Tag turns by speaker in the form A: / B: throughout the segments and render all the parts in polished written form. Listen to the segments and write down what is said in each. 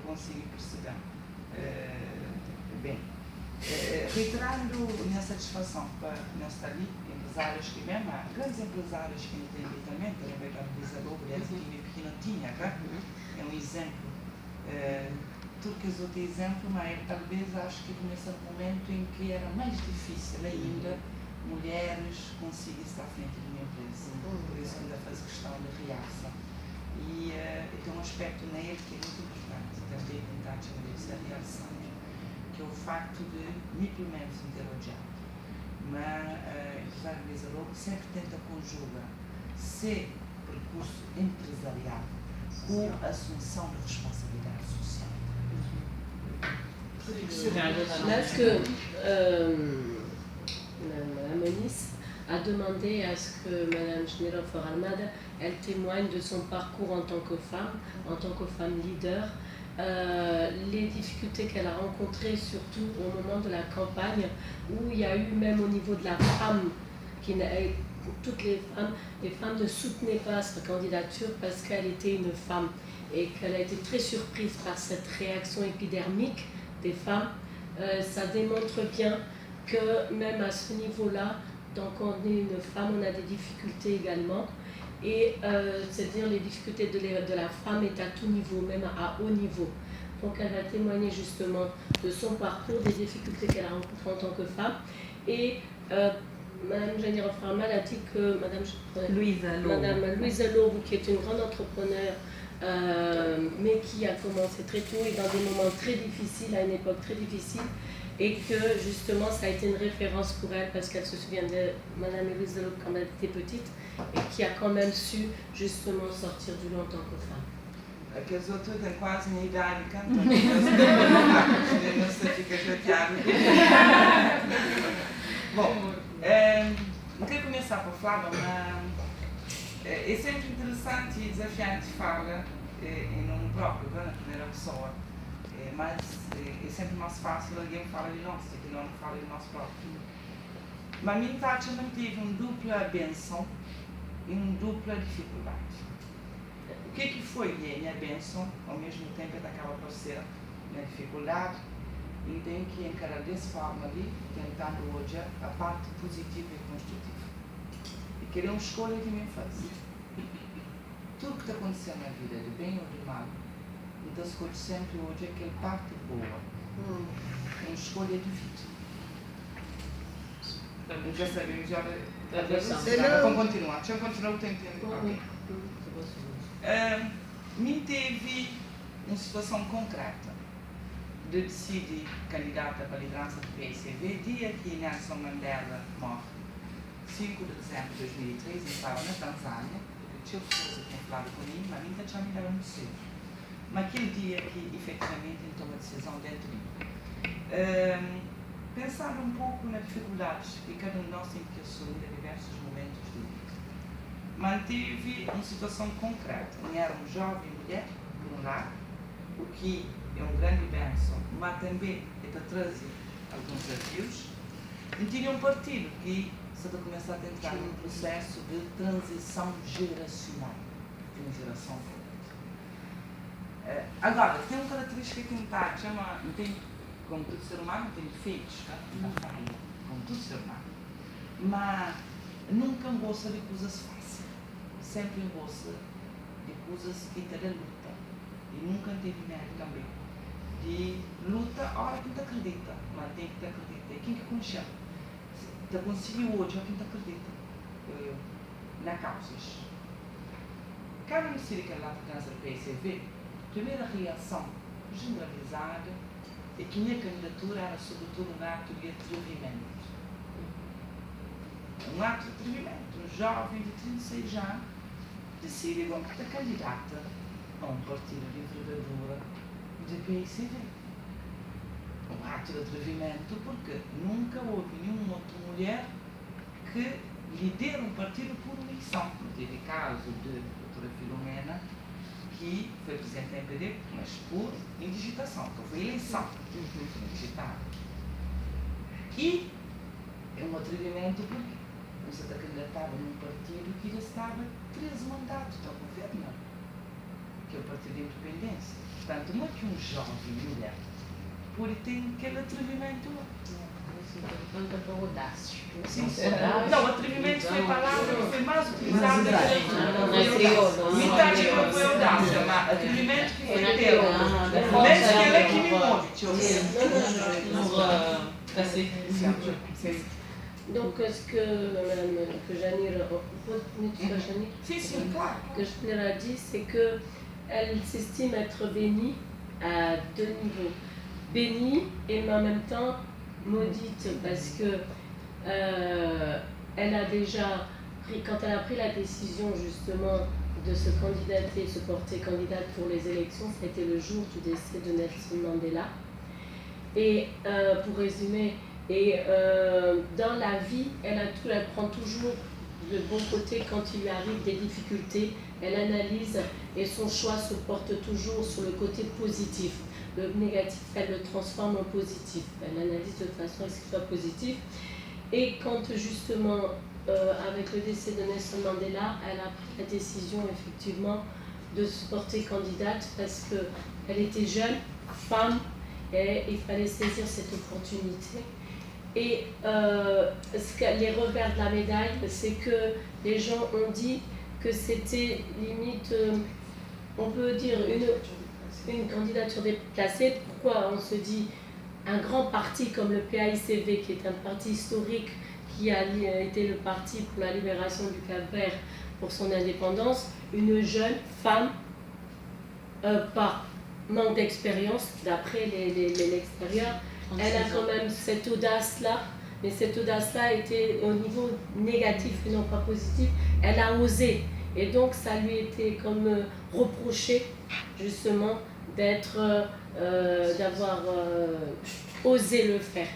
A: consigo perceber. Bem, reiterando minha satisfação para nós estar ali, empresários que mesmo, grandes empresários que não têm também, também a Luísa Lobo, que pequenininha, é um exemplo. Tudo que os outros exemplos, mas talvez acho que começou no momento em que era mais difícil ainda mulheres conseguirem estar à frente de uma empresa. Por isso ainda faz questão de realça. E tem um aspecto nele que é muito importante, também tentar estabelecer a realçar, que é o facto de, pelo menos interrogar, mas a empresária Luísa Lobo sempre tenta conjugar seu percurso empresarial com a assunção de responsabilidade social.
B: Parce que Mme Moniz a demandé à ce que Mme Schneider-Almada elle témoigne de son parcours en tant que femme leader, les difficultés qu'elle a rencontrées surtout au moment de la campagne où il y a eu même au niveau de la femme, toutes les femmes ne soutenaient pas sa candidature parce qu'elle était une femme et qu'elle a été très surprise par cette réaction épidermique des femmes. Ça démontre bien que même à ce niveau-là, donc on est une femme, on a des difficultés également. Et c'est-à-dire les difficultés de la femme est à tout niveau, même à haut niveau. Donc elle va témoigner justement de son parcours, des difficultés qu'elle a rencontrées en tant que femme. Et Mme Janira Farmal a dit que Mme Luísa Lobo, qui est une grande entrepreneure, mais qui a commencé très tôt et dans des moments très difficiles, à une époque très difficile, et que justement ça a été une référence pour elle parce qu'elle se souvient de Mme Luísa Lobo quand elle était petite et qui a quand même su justement sortir du lot en tant que femme.
A: Aqueles outros têm quase minha idade cantando. Você fica chateado. Bom, não quero começar por falar, mas é sempre interessante e desafiante falar em nome próprio, na primeira pessoa. Mas é sempre mais fácil alguém falar de nós, que não fala de nós próprios. Mas a minha Tati manteve uma dupla bênção e uma dupla dificuldade. O que foi a minha bênção, ao mesmo tempo que acaba por ser minha dificuldade, e tenho que encarar dessa forma ali, tentando hoje a parte positiva e construtiva. E querer uma escolha que me faz. Tudo que está acontecendo na vida, de bem ou de mal, então escolho sempre hoje aquela parte boa. Uma escolha de vida. Não quer saber melhor? Vamos continuar. Deixa eu continuar o tempo. Me teve uma situação concreta de decidir candidata para a liderança do PSCV, dia que Nelson Mandela morre, 5 de dezembro de 2003, eu estava na Tanzânia, porque tinha pessoas que tinham falado comigo, mas ainda tinha me dado muito cedo. Mas aquele dia que efetivamente tomou a decisão dentro de mim. Pensando um pouco nas dificuldades que cada um de nós tem que assumir em diversos momentos de vida. Manteve uma situação concreta. Eu era uma jovem mulher, por um lado, o que é um grande bênção, mas também é para trazer alguns desafios. E tinha um partido que está a começar a entrar num processo de transição geracional, de uma geração forte. Agora, tem uma característica que não tem, como todo ser humano, tem defeitos, não falha, como todo ser humano. Mas nunca gosta de coisas fáceis, sempre gosta de coisas que te dão luta. E nunca teve medo também de luta, ora quem te acredita, mas tem que te acreditar. Quem que conchama? Te conseguiu hoje, quem te acredita? Eu, na causas. Quero dizer que lá por causa do PSCV, a primeira reação generalizada é que minha candidatura era sobretudo um ato de atrevimento. Um ato de atrevimento. Um jovem de 36 anos decide que é candidata a um partido de envergadura de PSCV. Um ato de atrevimento porque nunca houve nenhuma outra mulher que lidera um partido por eleição. Não teve caso de doutora Filomena, que foi presidente da MPD, mas por indigitação, então foi eleição, foi indigitada. E é um atrevimento porque você está candidatado num partido que já estava 13 mandatos ao governo, que é o Partido da Independência. Portanto, não é que um jovem mulher, porque tem aquele atrevimento.
C: Tanta para audácia.
A: Sim, não, atrevimento foi a palavra que foi mais utilizada na
C: crioulo.
A: metade não foi audácia, mas atrevimento que foi teu. Mas que ela que me move.
B: Donc, ce que Madame Janir,
A: Sim, claro.
B: que Janir a dit, c'est que elle s'estime être bénie à deux niveaux. Bénie et en même temps maudite, parce que elle a déjà pris, quand elle a pris la décision justement de se candidater, se porter candidate pour les élections, ça a été le jour du décès de Nelson Mandela. Et pour résumer, dans la vie, elle prend toujours le bon côté quand il lui arrive des difficultés, elle analyse et son choix se porte toujours sur le côté positif. Le négatif, elle le transforme en positif. Elle analyse de façon à ce qu'il soit positif. Et quand justement, avec le décès de Nelson Mandela, elle a pris la décision effectivement de se porter candidate parce qu'elle était jeune, femme, et il fallait saisir cette opportunité. Et les revers de la médaille, c'est que les gens ont dit que c'était limite, on peut dire, une candidature déplacée. Pourquoi on se dit un grand parti comme le PAICV, qui est un parti historique, qui a été le parti pour la libération du Cap-Vert pour son indépendance, une jeune femme, par manque d'expérience, d'après l'extérieur, elle a quand même cette audace-là, mais cette audace-là était au niveau négatif et non pas positif. Elle a osé, et donc ça lui était comme reproché justement d'avoir osé le faire.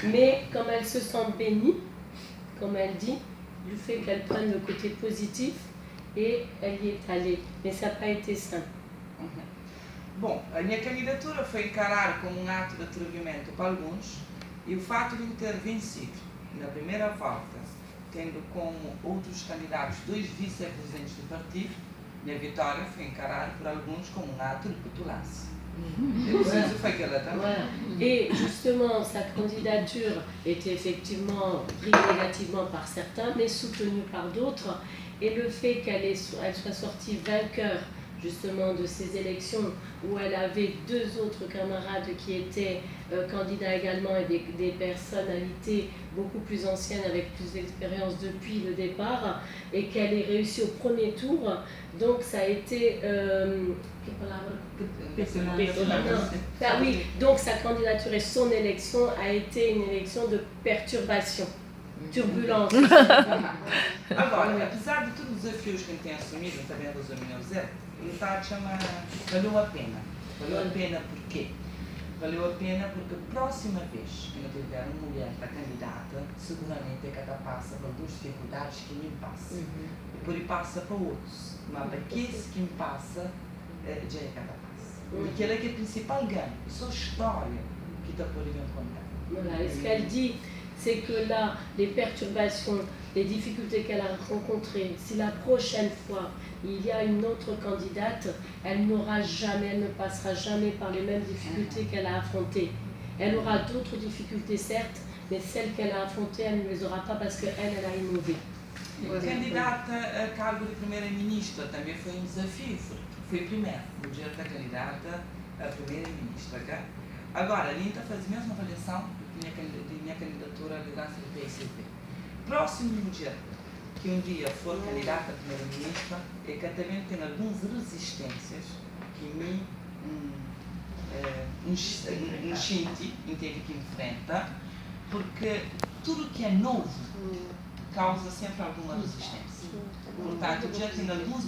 B: Mais comme elle se sent bénie, comme elle dit, du fait qu'elle prenne le côté positif, et elle y est allée. Mais ça n'a pas été simple.
A: Bom, a minha candidatura foi encarada como ato de atrevimento para alguns e o fato de ter vencido na primeira volta, tendo como outros candidatos 2 vice-presidentes do partido, minha vitória foi encarada por alguns como ato de petulância.
B: Voilà. Et justement, sa candidature était effectivement prise négativement par certains, mais soutenue par d'autres. Et le fait qu'elle soit sortie vainqueur justement de ces élections, où elle avait 2 autres camarades qui étaient candidats également, et des personnalités beaucoup plus anciennes avec plus d'expérience depuis le départ, et qu'elle ait réussi au premier tour. Donc ça a été... oui, donc sa candidature et son élection a été une élection de perturbation, turbulence.
A: Agora, apesar de todos os desafios que ele tem assumido, também resumindo o Zé, ele está a chamar, valeu a pena. Valeu a pena por quê? Valeu a pena porque a próxima vez que não tiver uma mulher para candidata, seguramente é que ela passa por 2 dificuldades que me passa. E por aí passa para outros. Mas para aqueles que me passa, já é que ela passa. E aquele é que é o principal ganho, a sua história que está por aí contar.
B: Voilà, et ce qu'elle dit, c'est que là, les perturbations, les difficultés qu'elle a rencontrées, si la prochaine fois il y a une autre candidate, elle ne passera jamais par les mêmes difficultés qu'elle a affrontées. Elle aura d'autres difficultés certes, mais celles qu'elle a affrontées, elle ne les aura pas parce qu'elle a innové.
A: Candidata a cargo de primeira-ministra também foi um desafio, foi primeiro, mulher da candidata a primeira-ministra. Okay? Agora, a gente está fazendo a mesma avaliação de minha candidatura à liderança do PSV. Próximo mulher que um dia for candidata a primeira-ministra é que também tem algumas resistências que me entende que enfrenta, porque tudo que é novo causa sempre alguma resistência. Portanto, já tem alguns